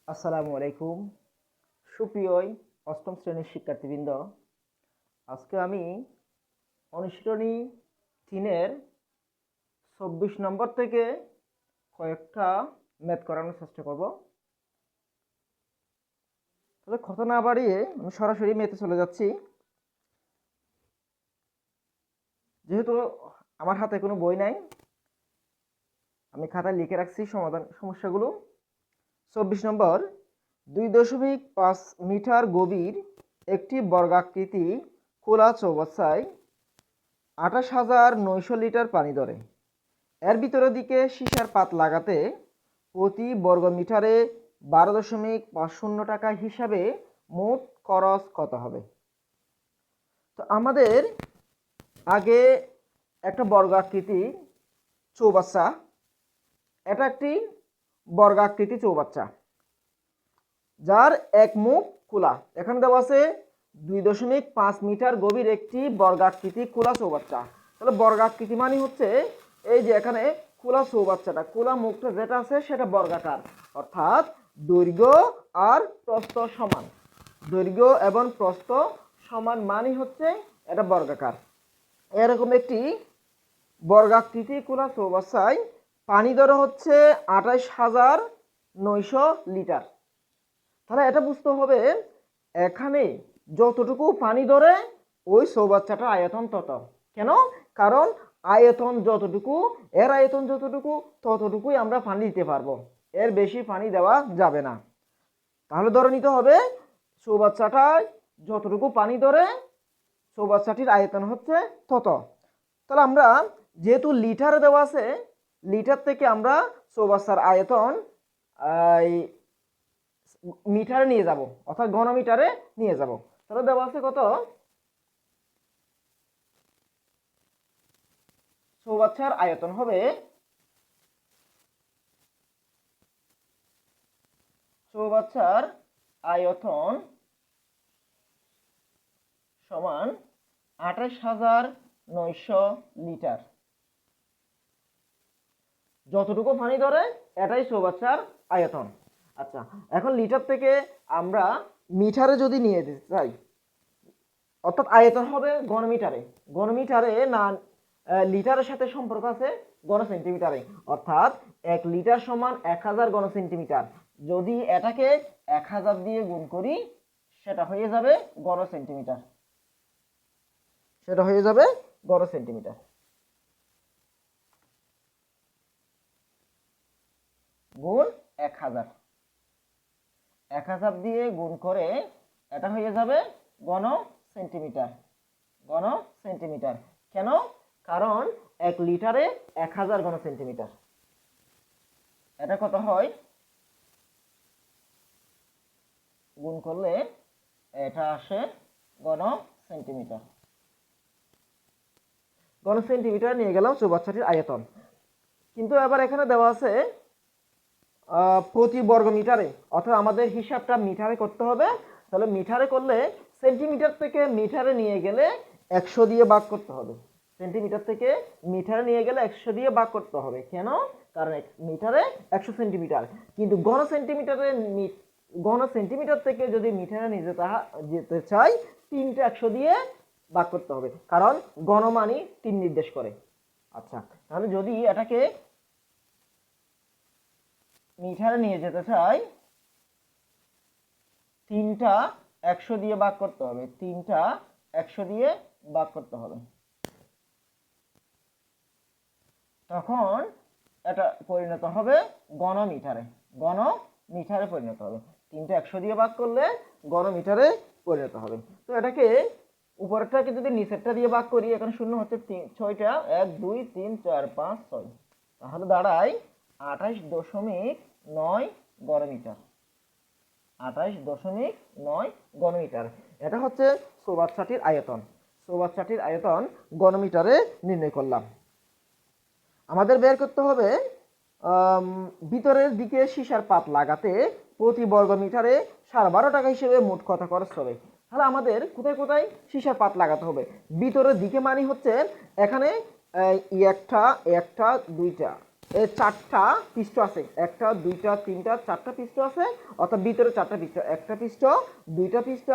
আসসালামু আলাইকুম সুপ্রিয় অষ্টম শ্রেণীর শিক্ষার্থীবৃন্দ। আজকে আমি অনুশীলনী 3-এর 24 নম্বর থেকে কয়েকটা ম্যাথ করানোর চেষ্টা করব। তবে কথা না বাড়িয়ে আমি সরাসরি ম্যাথে চলে যাচ্ছি। যেহেতু আমার হাতে কোনো বই নাই, আমি খাতায় লিখে রাখছি সমস্যাগুলো। 24 নম্বর, 2.5 মিটার গভীর একটি বর্গাকৃতি খোলা চৌবাচ্চায় 28,900 লিটার পানি ধরে। এর ভিতরের দিকে সীসার পাত লাগাতে প্রতি বর্গমিটারে 12.50 টাকা হিসাবে মোট খরচ কত হবে? তো আমাদের আগে একটা বর্গাকৃতি চৌবাচ্চা, এটা একটি বর্গাকৃতি চৌবাচ্চা যার এক মুখ খোলা। এখানে দেওয়া আছে 2.5 মিটার গভীর একটি বর্গাকৃতি খোলা চৌবাচ্চা। তাহলে বর্গাকৃতি মানে হচ্ছে এই যে এখানে খোলা চৌবাচ্চাটা, খোলা মুখটা যেটা আছে সেটা বর্গাকার, অর্থাৎ দৈর্ঘ্য আর প্রস্থ সমান। দৈর্ঘ্য এবং প্রস্থ সমান মানে হচ্ছে এটা বর্গাকার। এরকম একটি বর্গাকৃতি খোলা চৌবাচ্চায় পানি ধরে হচ্ছে 28,900 লিটার। তাহলে এটা বুঝতে হবে এখানে যতটুকু পানি ধরে ওই চৌবাচ্চাটার আয়তন তত। কেন? কারণ আয়তন যতটুকু, এর আয়তন যতটুকু, ততটুকুই আমরা পানি দিতে পারবো, এর বেশি পানি দেওয়া যাবে না। তাহলে ধরে নিতে হবে চৌবাচ্চাটায় যতটুকু পানি ধরে চৌবাচ্চাটির আয়তন হচ্ছে তত। তাহলে আমরা যেহেতু লিটারে দেওয়া আছে, লিটার থেকে আমরা চৌবাচ্চার আয়তন মিটারে নিয়ে যাব, অর্থাৎ ঘনমিটারে নিয়ে যাব। তাহলে দেওয়া আছে কত? চৌবাচ্চার আয়তন হবে সমান 28,900 লিটার। যতটুকু পানি ধরে এটাই চৌবাচ্চার আয়তন। আচ্ছা, এখন লিটার থেকে আমরা মিটারে যদি নিয়ে যেতে চাই, অর্থাৎ আয়তন হবে ঘনমিটারে। ঘনমিটারে না, লিটারের সাথে সম্পর্ক আছে ঘন সেন্টিমিটারে, অর্থাৎ 1 লিটার সমান 1000 ঘন সেন্টিমিটার। যদি এটাকে 1000 দিয়ে গুণ করি সেটা হয়ে যাবে ঘন সেন্টিমিটার, সেটা হয়ে যাবে ঘন সেন্টিমিটার। গুণ 1000, 1000 দিয়ে গুণ করে এটা হয়ে যাবে ঘন সেন্টিমিটার। ঘন সেন্টিমিটার কেন? কারণ 1 লিটারে 1000 ঘন সেন্টিমিটার। এটা কত হয়? গুণ করলে এটা আসে ঘন সেন্টিমিটার। ঘন সেন্টিমিটার নিয়ে গেলাম চৌবাচ্চাটির আয়তন। কিন্তু এবার এখানে দেওয়া আছে প্রতি বর্গ মিটারে, অর্থাৎ আমাদের হিসাবটা মিটারে করতে হবে। তাহলে মিটারে করলে সেন্টিমিটার থেকে মিটারে নিয়ে গেলে 100 দিয়ে ভাগ করতে হবে। সেন্টিমিটার থেকে মিটারে নিয়ে গেলে 100 দিয়ে ভাগ করতে হবে। কেন? কারণ মিটারে 100 সেন্টিমিটার, কিন্তু ঘন সেন্টিমিটার থেকে যদি মিটারে নিয়ে যেতে চাই 3টা 100 দিয়ে ভাগ করতে হবে, কারণ ঘনমানই 3 নির্দেশ করে। আচ্ছা, তাহলে যদি এটাকে মিটারে নিয়ে যেতে চাই 3টা 100 দিয়ে ভাগ করতে হবে, 3টা 100 দিয়ে ভাগ করতে হবে। তখন এটা পরিণত হবে ঘনমিটারে, ঘনমিটারে পরিণত হবে। 3টা 100 দিয়ে ভাগ করলে ঘনমিটারে পরিণত হবে। তো এটাকে উপরেরটাকে যদি নিচেরটা দিয়ে ভাগ করি, এখানে শূন্য হচ্ছে 6টা, 1 2 3 4 5 6, তাহলে দাঁড়ায় 28.9 ঘনমিটার। 28.9 ঘনমিটার। এটা হচ্ছে চৌবাচ্চাটির আয়তন। চৌবাচ্চাটির আয়তন ঘনমিটারে নির্ণয় করলাম। আমাদের বের করতে হবে ভিতরের দিকে সীসার পাত লাগাতে প্রতি বর্গ মিটারে 12.5 টাকা হিসেবে মোট কত খরচ হবে। তাহলে আমাদের কোথায় কোথায় সীসার পাত লাগাতে হবে? ভিতরের দিকে মানে হচ্ছে এখানে একটা, দুইটা, এই চারটা পৃষ্ঠ আছে, একটা দুইটা তিনটা চারটা পৃষ্ঠ আছে, অর্থাৎ ভিতরে চারটা পৃষ্ঠ, একটা পৃষ্ঠ, দুইটা পৃষ্ঠ,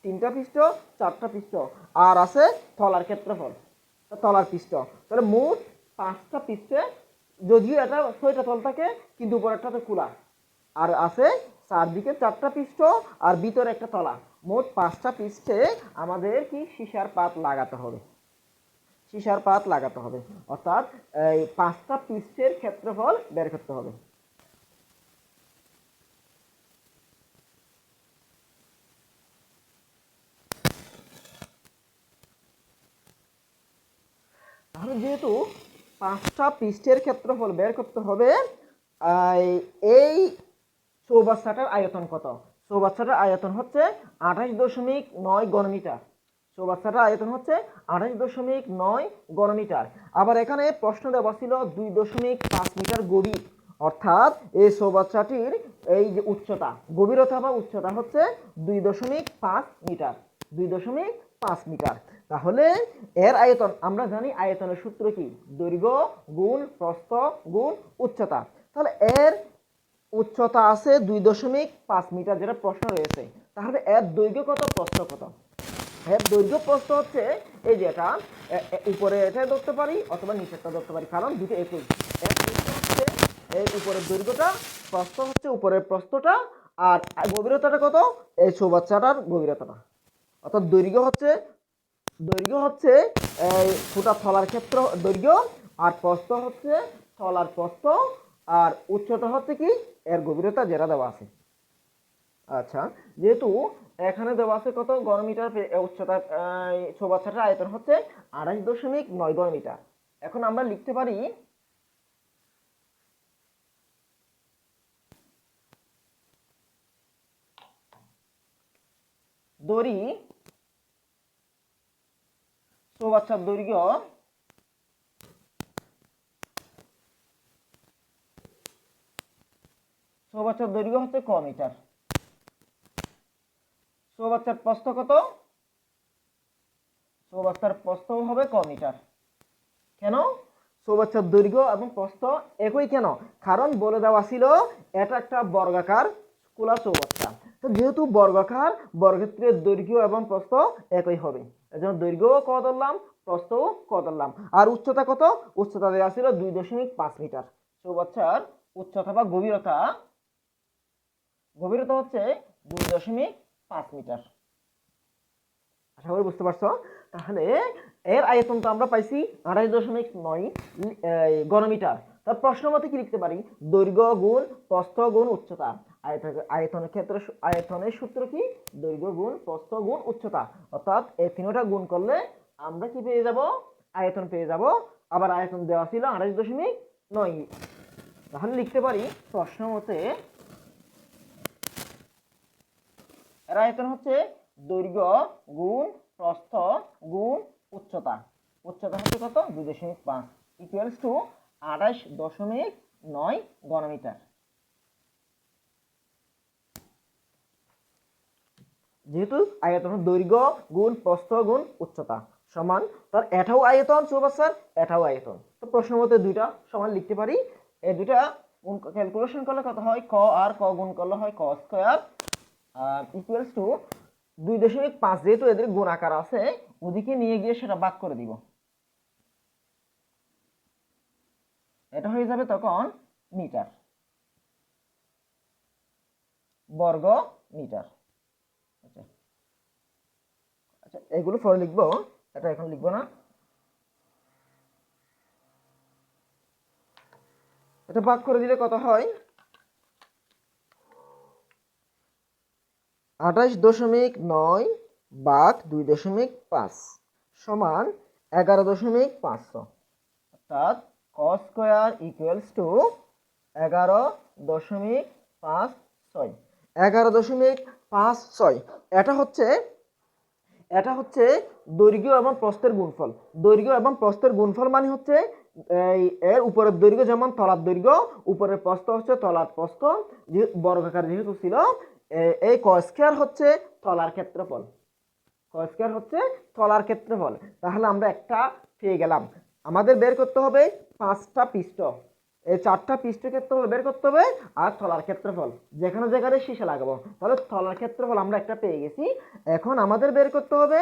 তিনটা পৃষ্ঠ, চারটা পৃষ্ঠ, আর আছে তলার ক্ষেত্রফল, তলার পৃষ্ঠ। তাহলে মোট 5টা পৃষ্ঠে, যদিও এটা 6টা তল থাকে কিন্তু উপরেরটাতে খোলা, আর আছে চারদিকে 4টা পৃষ্ঠ আর ভিতরে একটা তলা, মোট 5টা পৃষ্ঠে আমাদের কি সীসার পাত লাগাতে হবে, সীসার পাত লাগাতে হবে, অর্থাৎ এই 5টা পৃষ্ঠের ক্ষেত্রফল বের করতে হবে। তাহলে যেহেতু 5টা পৃষ্ঠের ক্ষেত্রফল বের করতে হবে, এই চৌবাচ্চাটার আয়তন কত? চৌবাচ্চাটার আয়তন হচ্ছে 28.9 ঘনমিটার। চৌবাচ্চাটার আয়তন হচ্ছে 28.9 ঘনমিটার। আবার এখানে প্রশ্ন দেওয়া ছিল 2.5 মিটার গভীর, অর্থাৎ এই চৌবাচ্চাটির এই যে উচ্চতা, গভীরতা বা উচ্চতা হচ্ছে 2.5 মিটার, 2.5 মিটার। তাহলে এর আয়তন আমরা জানি, আয়তনের সূত্র কি? দৈর্ঘ্য গুণ প্রস্থ গুণ উচ্চতা। তাহলে এর উচ্চতা আছে 2.5 মিটার, যেটা প্রশ্ন রয়েছে। তাহলে এর দৈর্ঘ্য কত, প্রস্থ কত? এর দৈর্ঘ্য প্রস্থ হচ্ছে এই যে এটা, উপরে এটা ধরতে পারি অথবা নিচেরটা ধরতে পারি, কারণ দুটো একই। এর দৈর্ঘ্য হচ্ছে এই উপরের দৈর্ঘ্যটা, প্রস্থ হচ্ছে উপরের প্রস্থটা, আর গভীরতাটা কত? এই চৌবাচ্চাটার গভীরতাটা। অর্থাৎ দৈর্ঘ্য হচ্ছে এই পুরা তলার ক্ষেত্র দৈর্ঘ্য, আর প্রস্থ হচ্ছে তলার প্রস্থ, আর উচ্চতা হচ্ছে কি এর গভীরতা, যেটা দেওয়া আছে। আচ্ছা, যেহেতু এখানে দেওয়া আছে কত ঘনমিটার উচ্চতা, চৌবাচ্চাটার আয়তন হচ্ছে 28.9 ঘনমিটার। এখন আমরা লিখতে পারি দড়ি চৌবাচ্চার দৈর্ঘ্য হচ্ছে ক মিটার। চৌবাচ্চার প্রস্থ কত? চৌবাচ্চার প্রস্থ হবে ক মিটার। কেন? চৌবাচ্চার দৈর্ঘ্য এবং প্রস্থ একই কেন? কারণ বলে দেওয়া ছিল এটা একটা বর্গাকার খোলা চৌবাচ্চা। তো যেহেতু বর্গাকার, বর্গক্ষেত্রের দৈর্ঘ্য এবং প্রস্থ একই হবে, এজন্য দৈর্ঘ্য ক ধরলাম, প্রস্থও ক ধরলাম। আর উচ্চতা কত? উচ্চতা দেওয়া ছিল 2.5 মিটার। চৌবাচ্চার উচ্চতা বা গভীরতা হচ্ছে 2.5 মিটার। আশা করি বুঝতে পারছো। তাহলে এর আয়তন তো আমরা পাইছি 28.9 ঘনমিটার। তার প্রশ্ন মতে কি লিখতে পারি? দৈর্ঘ্য গুণ প্রস্থ গুণ উচ্চতা। আয়তনের ক্ষেত্রে আয়তনের সূত্র কি? দৈর্ঘ্য গুণ প্রস্থ গুণ উচ্চতা। অর্থাৎ এই তিনটা গুণ করলে আমরা কি পেয়ে যাব? আয়তন পেয়ে যাব। আবার আয়তন দেওয়া ছিল 28.9। তাহলে লিখতে পারি প্রশ্ন মতে এর আয়তন হচ্ছে দৈর্ঘ্য গুণ প্রস্থ গুণ উচ্চতা। উচ্চতা হচ্ছে কত? 2.5 ইকুয়ালস টু 28.9 ঘনমিটার। যেহেতু আয়তন দৈর্ঘ্য গুণ প্রস্থ গুণ উচ্চতা সমান, তার এটাও আয়তন চৌবাচ্চার, এটাও আয়তন। তো প্রশ্ন মতে দুইটা সমান লিখতে পারি। এই দুইটা ক্যালকুলেশন করলে কত হয়? ক আর ক গুণ করলে হয় ক স্কয়ার ইকুয়ালস টু 2.5। যেহেতু এদের গুণ আকার আছে, ওদিকে নিয়ে গিয়ে সেটা ভাগ করে দিব, এটা হয়ে যাবে তখন মিটার, বর্গ মিটার। আচ্ছা আচ্ছা, এগুলো পরে লিখবো, এটা এখন লিখবো না। এটা ভাগ করে দিলে কত হয়? 28.9 ভাগ 2.5 সমান 11.500। অর্থাৎ ক স্কয়ার ইকুয়ালস টু 11.56। 11.56। এটা হচ্ছে দৈর্ঘ্য এবং প্রস্থের গুণফল। দৈর্ঘ্য এবং প্রস্থের গুণফল মানে হচ্ছে এর উপরের দৈর্ঘ্য যেমন তলার দৈর্ঘ্য, উপরের প্রস্থ হচ্ছে তলার প্রস্থ। বর্গাকার যেহেতু ছিল, এই ক স্কয়ার হচ্ছে তলার ক্ষেত্রফল। ক স্কয়ার হচ্ছে তলার ক্ষেত্রফল। তাহলে আমরা একটা পেয়ে গেলাম। আমাদের বের করতে হবে 5টা পৃষ্ঠ। এই 4টা পৃষ্ঠের ক্ষেত্রফল বের করতে হবে আর তলার ক্ষেত্রফল যেখানে যেখানে সীসা লাগাবো। তাহলে তলার ক্ষেত্রফল আমরা একটা পেয়ে গেছি। এখন আমাদের বের করতে হবে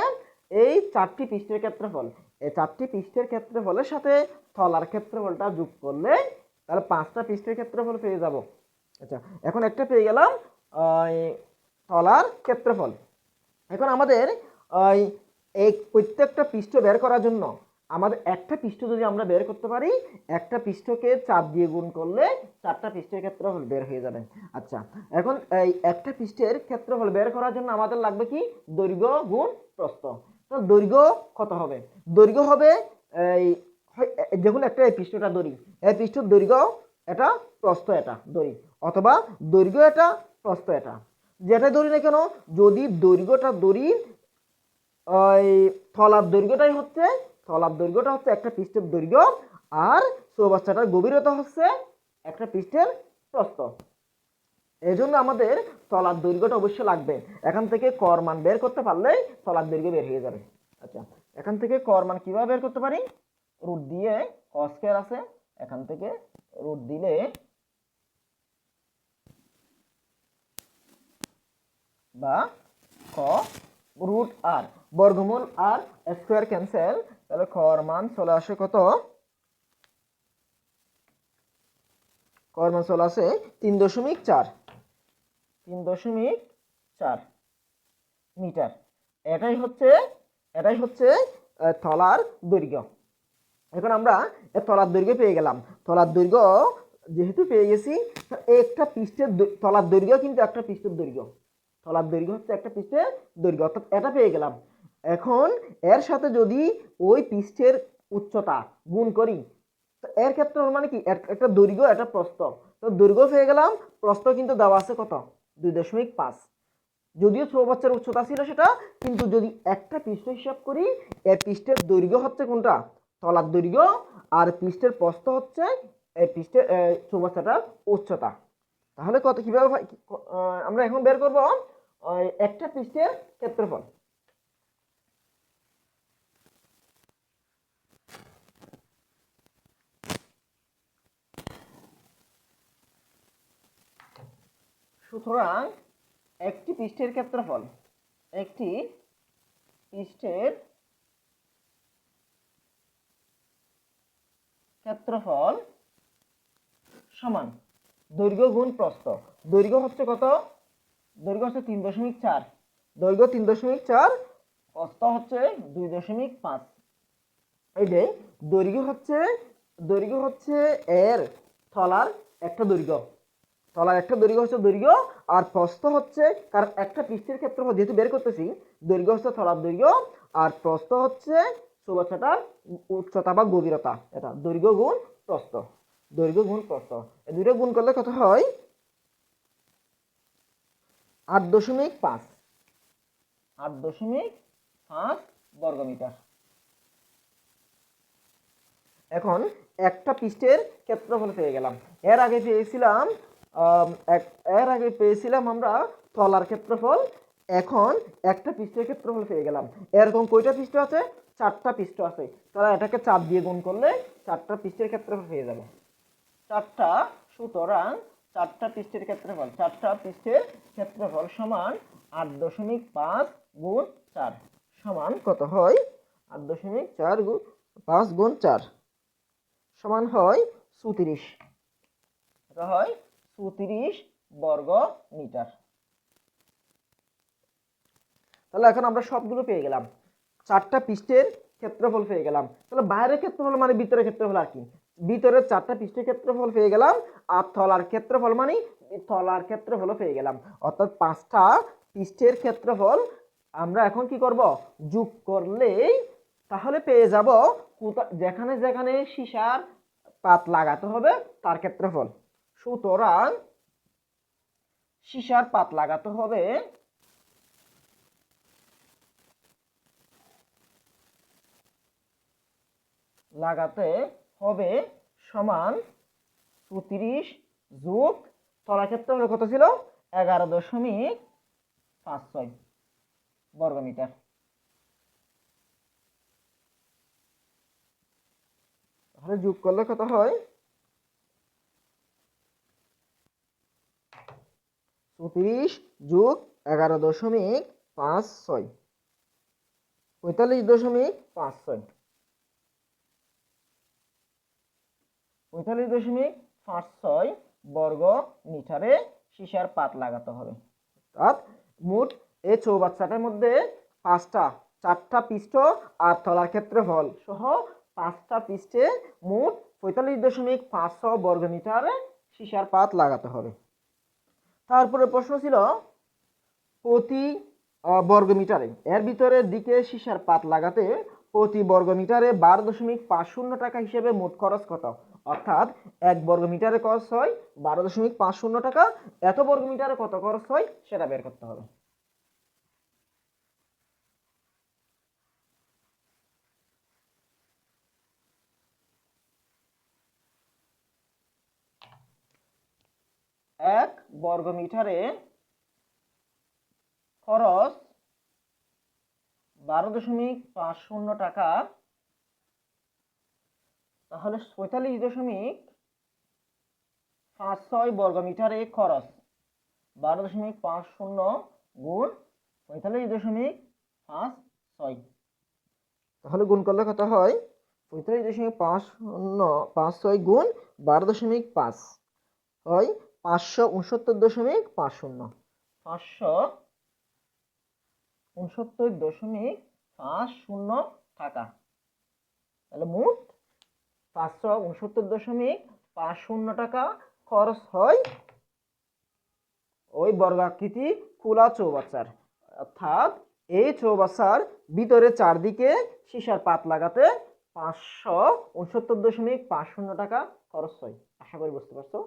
এই 4টি পৃষ্ঠের ক্ষেত্রফল। এই 4টি পৃষ্ঠের ক্ষেত্রফলের সাথে তলার ক্ষেত্রফলটা যোগ করলে তাহলে 5টা পৃষ্ঠের ক্ষেত্রফল পেয়ে যাব। আচ্ছা, এখন একটা পেয়ে গেলাম তলার ক্ষেত্রফল। এখন আমাদের এই প্রত্যেকটা পৃষ্ঠ বের করার জন্য আমাদের একটা পৃষ্ঠ যদি আমরা বের করতে পারি, একটা পৃষ্ঠকে 4 দিয়ে গুণ করলে 4টা পৃষ্ঠের ক্ষেত্রফল বের হয়ে যাবে। আচ্ছা, এখন এই একটা পৃষ্ঠের ক্ষেত্রফল বের করার জন্য আমাদের লাগবে কি দৈর্ঘ্য গুণ প্রস্থ। তো দৈর্ঘ্য কত হবে? দৈর্ঘ্য হবে এই যেগুলো একটা এই পৃষ্ঠটা দড়ি, এই পৃষ্ঠের দৈর্ঘ্য এটা, প্রস্থ এটা দড়ি, অথবা দৈর্ঘ্য এটা প্রস্থ এটা, যেটা ধরি না কেন, যদি দৈর্ঘ্যটা দড়ি ওই তলার দৈর্ঘ্যটা হচ্ছে একটা পৃষ্ঠের দৈর্ঘ্য আর চৌবাচ্চাটার গভীরতা হচ্ছে একটা পৃষ্ঠের প্রস্থ। এই জন্য আমাদের তলার দৈর্ঘ্যটা অবশ্যই লাগবে। এখান থেকে কর মান বের করতে পারলেই তলার দৈর্ঘ্য বের হয়ে যাবে। আচ্ছা, এখান থেকে কর মান কিভাবে বের করতে পারি? রুট দিয়ে কস স্কয়ার আছে, এখান থেকে রুট দিলে বা ক রুট আর বর্গমূল আর স্কয়ার ক্যান্সেল, তাহলে কর মান চলে আসে কত? কর মান চলে আসে 3.4 মিটার। এটাই হচ্ছে তলার দৈর্ঘ্য। এখন আমরা তলার দৈর্ঘ্য পেয়ে গেলাম। তলার দৈর্ঘ্য যেহেতু পেয়ে গেছি, একটা পৃষ্ঠের তলার দৈর্ঘ্য কিন্তু একটা পৃষ্ঠের দৈর্ঘ্য, তলার দৈর্ঘ্য হচ্ছে একটা পৃষ্ঠের দৈর্ঘ্য, অর্থাৎ এটা পেয়ে গেলাম। এখন এর সাথে যদি ওই পৃষ্ঠের উচ্চতা গুণ করি, তো এর ক্ষেত্রে মানে কি একটা দৈর্ঘ্য একটা প্রস্থ, তো দৈর্ঘ্য পেয়ে গেলাম, প্রস্থ কিন্তু দেওয়া আছে কত? 2.5। যদিও চৌবাচ্চার উচ্চতা ছিল সেটা, কিন্তু যদি একটা পৃষ্ঠ হিসাব করি, এর পৃষ্ঠের দৈর্ঘ্য হচ্ছে কোনটা? তলার দৈর্ঘ্য, আর পৃষ্ঠের প্রস্থ হচ্ছে এই পৃষ্ঠের চৌবাচ্চাটার উচ্চতা। তাহলে কত কিভাবে আমরা এখন বের করব একটা পৃষ্ঠের ক্ষেত্রফল। সুতরাং একটি পৃষ্ঠের ক্ষেত্রফল সমান দৈর্ঘ্য গুণ প্রস্থ। দৈর্ঘ্য হচ্ছে কত? দৈর্ঘ্য হচ্ছে 3.4, দৈর্ঘ্য 3.4, প্রস্থ হচ্ছে 2.5। এই যে দৈর্ঘ্য হচ্ছে এর তলার একটা দৈর্ঘ্য, হচ্ছে দৈর্ঘ্য, আর প্রস্থ হচ্ছে, কারণ একটা পৃষ্ঠের ক্ষেত্রফল যেহেতু বের করতেছি, দৈর্ঘ্য হচ্ছে তলার দৈর্ঘ্য আর প্রস্থ হচ্ছে চৌবাচ্চাটার উচ্চতা বা গভীরতা। এটা দৈর্ঘ্য গুণ প্রস্থ, এই দুটো গুণ করলে কত হয়? 8.5 বর্গমিটার। এখন একটা পৃষ্ঠের ক্ষেত্রফল পেয়ে গেলাম। এর আগে পেয়েছিলাম আমরা তলার ক্ষেত্রফল। এখন একটা পৃষ্ঠের ক্ষেত্রফল পেয়ে গেলাম। এরকম কয়টা পৃষ্ঠ আছে? 4টা পৃষ্ঠ আছে। তাহলে এটাকে 4 দিয়ে গুণ করলে 4টা পৃষ্ঠের ক্ষেত্রফল পেয়ে যাবে। 4টা, সুতরাং 4টা পৃষ্ঠের ক্ষেত্রফল সমান 8.5 গুণ 4 সমান কত হয়? 8.4 গুণ 5 গুণ 4 সমান হয় 34। এটা হয় 34 বর্গ মিটার। তাহলে এখন আমরা সবগুলো পেয়ে গেলাম, 4টা পৃষ্ঠের ক্ষেত্রফল পেয়ে গেলাম। তাহলে বাইরের ক্ষেত্রফল মানে ভিতরের ক্ষেত্রফল আর কি, ভিতরের 4টা পৃষ্ঠের ক্ষেত্রফল পেয়ে গেলাম, আর তলার ক্ষেত্রফল মানে তলার ক্ষেত্রফল পেয়ে গেলাম। অর্থাৎ 5টা পৃষ্ঠের ক্ষেত্রফল আমরা এখন কি করব? যোগ করলেই তাহলে পেয়ে যাব যেখানে যেখানে সীসার পাত লাগাতে হবে তার ক্ষেত্রফল। সুতরাং সীসার পাত লাগাতে হবে সমান 34 যোগ তলার ক্ষেত্রফল কত ছিল? 11.56 বর্গমিটার। তাহলে যোগ করলে কত হয়? 34 যোগ 11.56 45.56 45.56 বর্গ মিটারে সীসার পাত লাগাতে হবে। অর্থাৎ মোট এই চৌবাচ্চাটার মধ্যে 4টা পৃষ্ঠ আর তলার ক্ষেত্রফল সহ 5টা পৃষ্ঠে মোট 45.56 বর্গ মিটারে সীসার পাত লাগাতে হবে। তারপরে প্রশ্ন ছিল প্রতি বর্গ মিটারে, এর ভিতরের দিকে সীসার পাত লাগাতে প্রতি বর্গ মিটারে 12.50 টাকা হিসেবে মোট খরচ কত? অর্থাৎ 1 বর্গ মিটারে খরচ হয় 12.50 টাকা, এত বর্গ মিটারে কত খরচ হয় সেটা বের করতে হবে। এক বর্গ মিটারে খরচ 12.50 টাকা, তাহলে 45.56 বর্গ মিটারে খরচ 12.50 গুণ 45.56, তাহলে গুণ করলে কত হয়? 45.56 গুণ 12.5 হয় 569.50 569.50 টাকা। তাহলে মোট 569.50 টাকা খরচ হয় ওই বর্গাকৃতি খোলা চৌবাচ্চার। অর্থাৎ এই চৌবাচ্চার ভিতরে চারদিকে সীসার পাত লাগাতে 569.50 টাকা খরচ হয়। আশা করি বুঝতে পারছো।